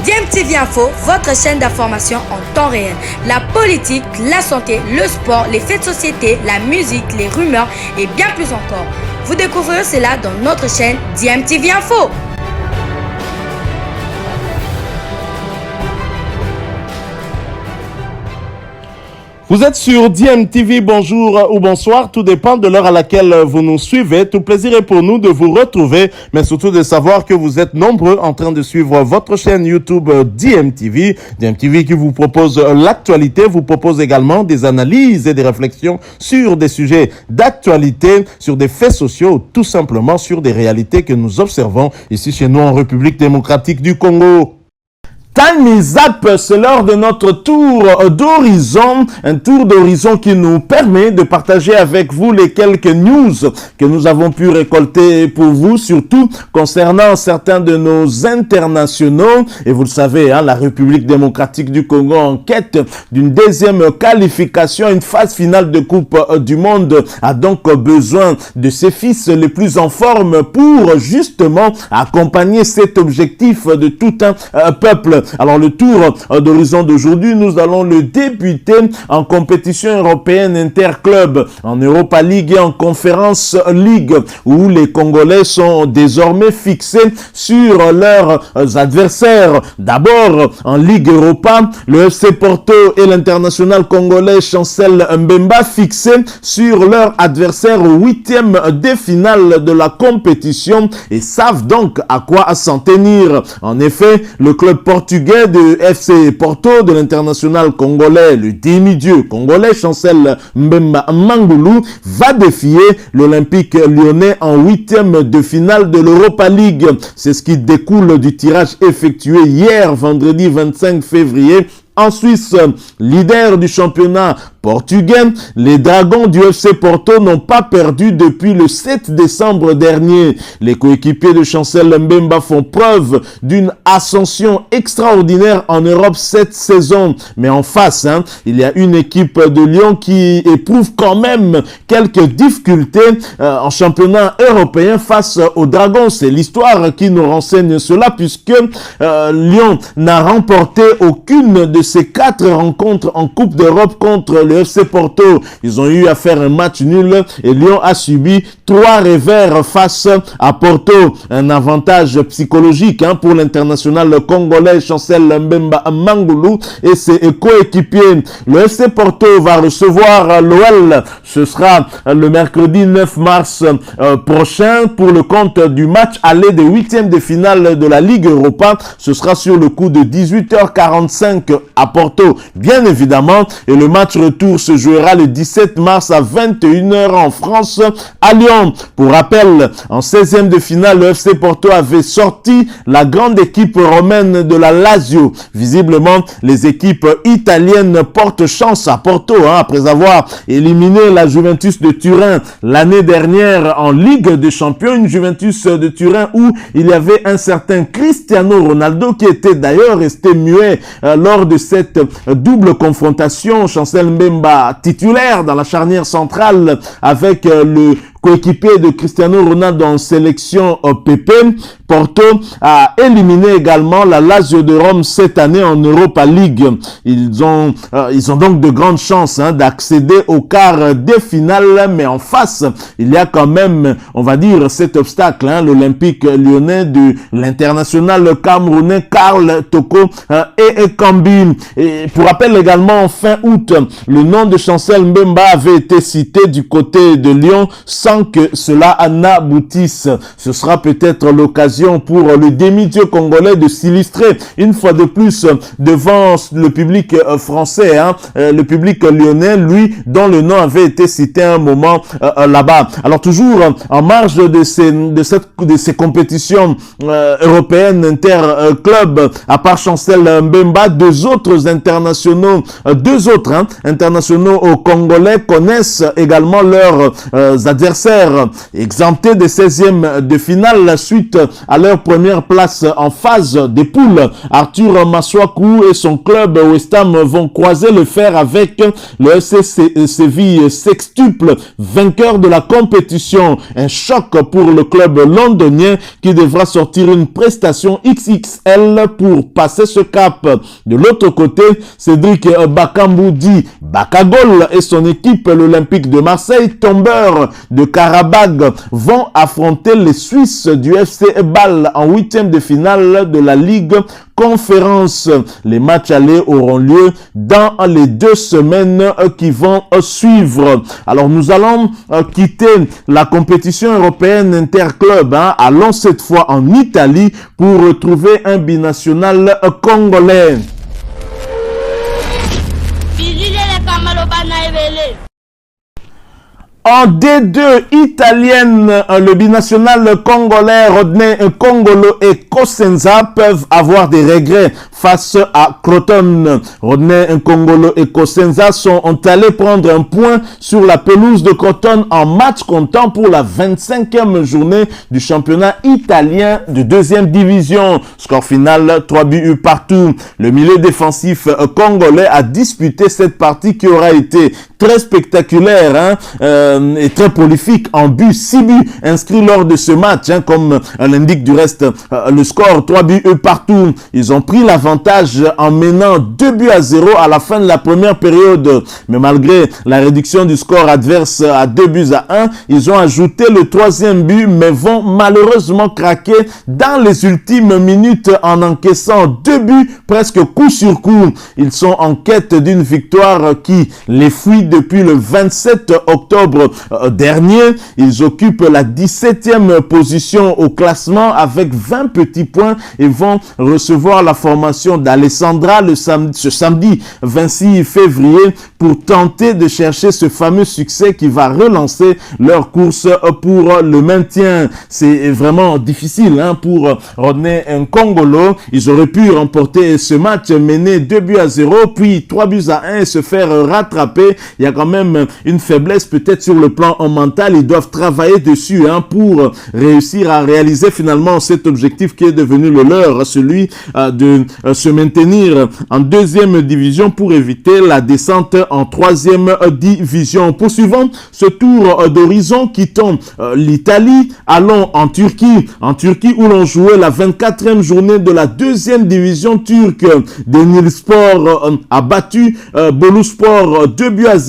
DMTV Info, votre chaîne d'information en temps réel. La politique, la santé, le sport, les faits de société, la musique, les rumeurs et bien plus encore. Vous découvrirez cela dans notre chaîne DMTV Info. Vous êtes sur DMTV, bonjour ou bonsoir, tout dépend de l'heure à laquelle vous nous suivez. Tout plaisir est pour nous de vous retrouver, mais surtout de savoir que vous êtes nombreux en train de suivre votre chaîne YouTube DMTV. DMTV qui vous propose l'actualité, vous propose également des analyses et des réflexions sur des sujets d'actualité, sur des faits sociaux, tout simplement sur des réalités que nous observons ici chez nous en République démocratique du Congo. Time is up, c'est l'heure de notre tour d'horizon, un tour d'horizon qui nous permet de partager avec vous les quelques news que nous avons pu récolter pour vous, surtout concernant certains de nos internationaux. Et vous le savez, la République démocratique du Congo en quête d'une deuxième qualification, une phase finale de Coupe du Monde, a donc besoin de ses fils les plus en forme pour justement accompagner cet objectif de tout un peuple. Alors le tour d'horizon d'aujourd'hui, nous allons le débuter en compétition européenne interclub, en Europa League et en Conference League, où les Congolais sont désormais fixés sur leurs adversaires. D'abord en Ligue Europa, le FC Porto et l'international congolais Chancel Mbemba fixés sur leur adversaire au 8e de finale de la compétition et savent donc à quoi s'en tenir. En effet, le club portugais de FC Porto, de l'international congolais, le demi-dieu congolais Chancel Mbemba Mangulu, va défier l'Olympique lyonnais en 8e de finale de l'Europa League. C'est ce qui découle du tirage effectué hier, vendredi 25 février, en Suisse. Leader du championnat portugais, les Dragons du FC Porto n'ont pas perdu depuis le 7 décembre dernier. Les coéquipiers de Chancel Mbemba font preuve d'une ascension extraordinaire en Europe cette saison. Mais en face, il y a une équipe de Lyon qui éprouve quand même quelques difficultés en championnat européen face aux Dragons. C'est l'histoire qui nous renseigne cela, puisque Lyon n'a remporté aucune de ces 4 rencontres en Coupe d'Europe contre le FC Porto. Ils ont eu à faire un match nul et Lyon a subi 3 revers face à Porto. Un avantage psychologique pour l'international congolais Chancel Mbemba Mangulu et ses coéquipiers. Le FC Porto va recevoir l'OL. Ce sera le mercredi 9 mars prochain pour le compte du match aller des 8e de finale de la Ligue Europa. Ce sera sur le coup de 18h45 à Porto, bien évidemment, et le match retour se jouera le 17 mars à 21h en France à Lyon. Pour rappel, en 16e de finale, le FC Porto avait sorti la grande équipe romaine de la Lazio. Visiblement, les équipes italiennes portent chance à Porto, après avoir éliminé la Juventus de Turin l'année dernière en Ligue des Champions, une Juventus de Turin où il y avait un certain Cristiano Ronaldo qui était d'ailleurs resté muet lors de cette double confrontation. Chancel Mbemba titulaire dans la charnière centrale avec le coéquipier de Cristiano Ronaldo en sélection PP. Porto a éliminé également la Lazio de Rome cette année en Europa League. Ils ont donc de grandes chances d'accéder au quart des finales, mais en face, il y a quand même, on va dire, cet obstacle, l'Olympique lyonnais de l'international camerounais Karl Toko et Kambi. Et pour rappel également, en fin août, le nom de Chancel Mbemba avait été cité du côté de Lyon sans que cela n'aboutisse. Ce sera peut-être l'occasion pour le demi-dieu congolais de s'illustrer une fois de plus devant le public français, le public lyonnais, lui, dont le nom avait été cité un moment là-bas. Alors toujours en marge de ces compétitions européennes interclubs, à part Chancel Mbemba, deux autres internationaux congolais connaissent également leurs adversaires, exemptés des 16e de finale suite à leur première place en phase des poules. Arthur Masuaku et son club West Ham vont croiser le fer avec le FC Séville, sextuple vainqueur de la compétition. Un choc pour le club londonien qui devra sortir une prestation XXL pour passer ce cap. De l'autre côté, Cédric Bakambu dit Bakagol et son équipe, l'Olympique de Marseille, tombeur de Karabag, vont affronter les Suisses du FC Bâle en 8e de finale de la Ligue Conférence. Les matchs allés auront lieu dans les 2 semaines qui vont suivre. Alors nous allons quitter la compétition européenne interclub. Allons cette fois en Italie pour retrouver un binational congolais. En D2 italienne, le binational congolais Rodney Nkongolo et Cosenza peuvent avoir des regrets face à Crotone. Rodney Nkongolo et Cosenza sont allés prendre un point sur la pelouse de Crotone en match comptant pour la 25e journée du championnat italien de 2e division. Score final 3 buts partout. Le milieu défensif congolais a disputé cette partie qui aura été très spectaculaire et très prolifique en buts, 6 buts inscrits lors de ce match, comme l'indique du reste le score, 3 buts partout. Ils ont pris l'avantage en menant 2-0 à la fin de la première période. Mais malgré la réduction du score adverse à 2-1, ils ont ajouté le 3e but, mais vont malheureusement craquer dans les ultimes minutes en encaissant 2 buts presque coup sur coup. Ils sont en quête d'une victoire qui les fuit depuis le 27 octobre dernier. Ils occupent la 17e position au classement avec 20 petits points et vont recevoir la formation d'Alessandra ce samedi 26 février pour tenter de chercher ce fameux succès qui va relancer leur course pour le maintien. C'est vraiment difficile pour Rodney Nkongolo. Ils auraient pu remporter ce match, mener 2-0 puis 3-1 et se faire rattraper. Il y a quand même une faiblesse peut-être sur le plan mental. Ils doivent travailler dessus pour réussir à réaliser finalement cet objectif qui est devenu le leur, celui de se maintenir en 2e division pour éviter la descente en 3e division. Poursuivons ce tour d'horizon, quittons l'Italie, allons en Turquie où l'on jouait la 24e journée de la 2e division turque. Denizspor a battu Boluspor 2-0.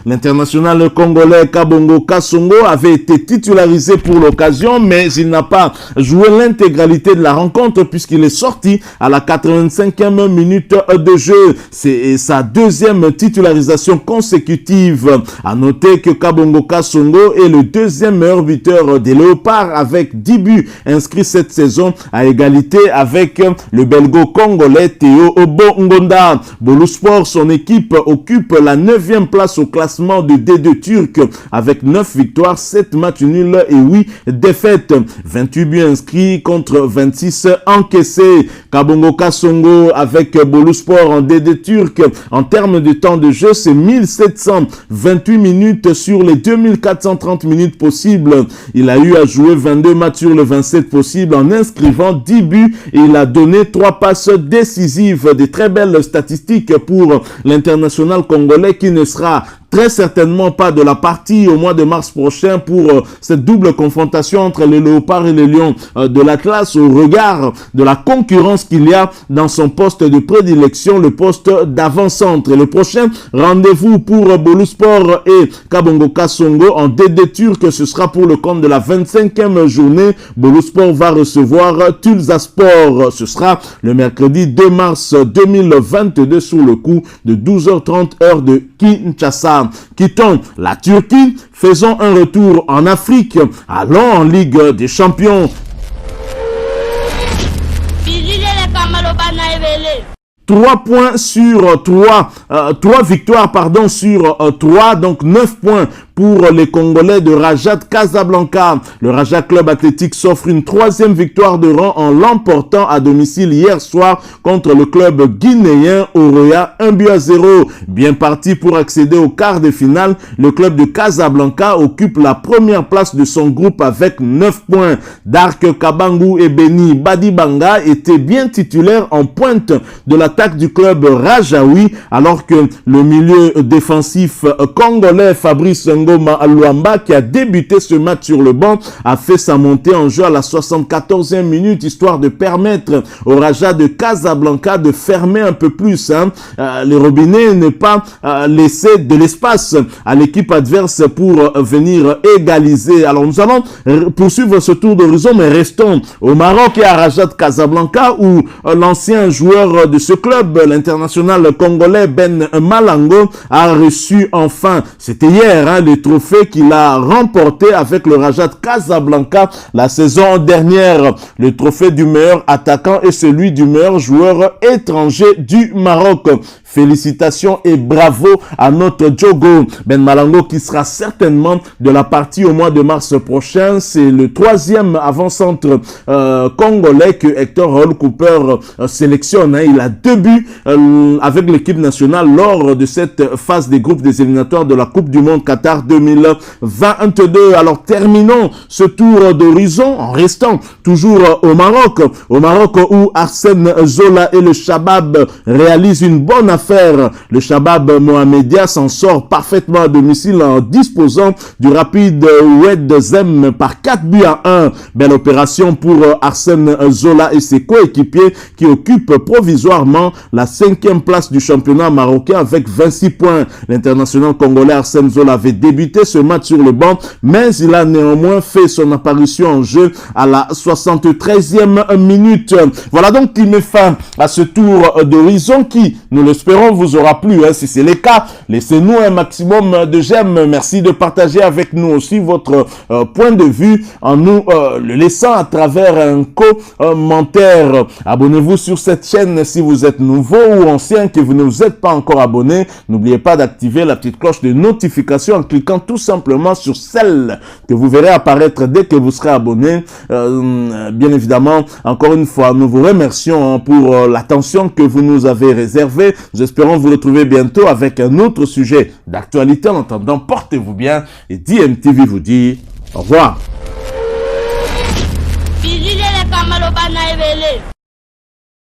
L'international congolais Kabongo Kasongo avait été titularisé pour l'occasion, mais il n'a pas joué l'intégralité de la rencontre puisqu'il est sorti à la 85e minute de jeu. C'est sa 2e titularisation consécutive. À noter que Kabongo Kasongo est le 2e meilleur buteur des Léopards avec 10 buts inscrits cette saison à égalité avec le belgo-congolais Théo Obongonda. Boluspor, son équipe, occupe la 9e place au classement de D2 turc avec 9 victoires, 7 matchs nuls et 8 défaites. 28 buts inscrits contre 26 encaissés. Kabongo Kasongo avec Boluspor en D2 turc, en termes de temps de jeu, c'est 1728 minutes sur les 2430 minutes possibles. Il a eu à jouer 22 matchs sur les 27 possibles en inscrivant 10 buts et il a donné 3 passes décisives. Des très belles statistiques pour l'international congolais qui ne sera très certainement pas de la partie au mois de mars prochain pour cette double confrontation entre les Léopards et les Lions de l'Atlas au regard de la concurrence qu'il y a dans son poste de prédilection, le poste d'avant-centre. Et le prochain rendez-vous pour Boluspor et Kabongo Kasongo en DD turc, ce sera pour le compte de la 25e journée. Boluspor va recevoir Tulsaspor. Ce sera le mercredi 2 mars 2022 sous le coup de 12h30 heure de Kinshasa. Quittons la Turquie, faisons un retour en Afrique, allons en Ligue des Champions. 3 points sur 3, 3 victoires sur 3, donc 9 points pour les Congolais de Raja Casablanca. Le Raja Club Athlétique s'offre une 3e victoire de rang en l'emportant à domicile hier soir contre le club guinéen Oroya 1-0. Bien parti pour accéder au quart de finale, le club de Casablanca occupe la première place de son groupe avec 9 points. Dark Kabangu et Beni Badibanga étaient bien titulaires en pointe de l'attaque du club Rajaoui, alors que le milieu défensif congolais Fabrice Ngoma Luamba, qui a débuté ce match sur le banc, a fait sa montée en jeu à la 74e minute, histoire de permettre au Raja de Casablanca de fermer un peu plus les robinets, ne pas laisser de l'espace à l'équipe adverse pour venir égaliser. Alors nous allons poursuivre ce tour d'horizon, mais restons au Maroc et à Raja de Casablanca, où l'ancien joueur de ce club, l'international congolais Ben Malango, a reçu enfin, c'était hier, le trophée qu'il a remporté avec le Raja de Casablanca la saison dernière, le trophée du meilleur attaquant et celui du meilleur joueur étranger du Maroc. Félicitations et bravo à notre Djogo Ben Malango, qui sera certainement de la partie au mois de mars prochain. C'est le 3e avant-centre congolais que Hector Hall Cooper sélectionne. Il a 2 buts avec l'équipe nationale lors de cette phase des groupes des éliminatoires de la Coupe du Monde Qatar 2022. Alors terminons ce tour d'horizon en restant toujours au Maroc où Arsène Zola et le Shabab réalisent une bonne affaire. Le Shabab Mohamedia s'en sort parfaitement à domicile en disposant du rapide Oued Zem par 4-1. Belle opération pour Arsène Zola et ses coéquipiers qui occupent provisoirement la 5e place du championnat marocain avec 26 points. L'international congolais Arsène Zola avait débuté ce match sur le banc, mais il a néanmoins fait son apparition en jeu à la 73e minute. Voilà donc qui met fin à ce tour d'horizon qui, nous l'espérons, vous aura plu. Si c'est le cas, laissez-nous un maximum de j'aime. Merci de partager avec nous aussi votre point de vue en nous le laissant à travers un commentaire. Abonnez-vous sur cette chaîne si vous êtes nouveau ou ancien, que vous ne vous êtes pas encore abonné. N'oubliez pas d'activer la petite cloche de notification en cliquant tout simplement sur celle que vous verrez apparaître dès que vous serez abonné. Bien évidemment, encore une fois, nous vous remercions pour l'attention que vous nous avez réservée. Nous espérons vous retrouver bientôt avec un autre sujet d'actualité. En attendant, portez-vous bien et DMTV vous dit au revoir.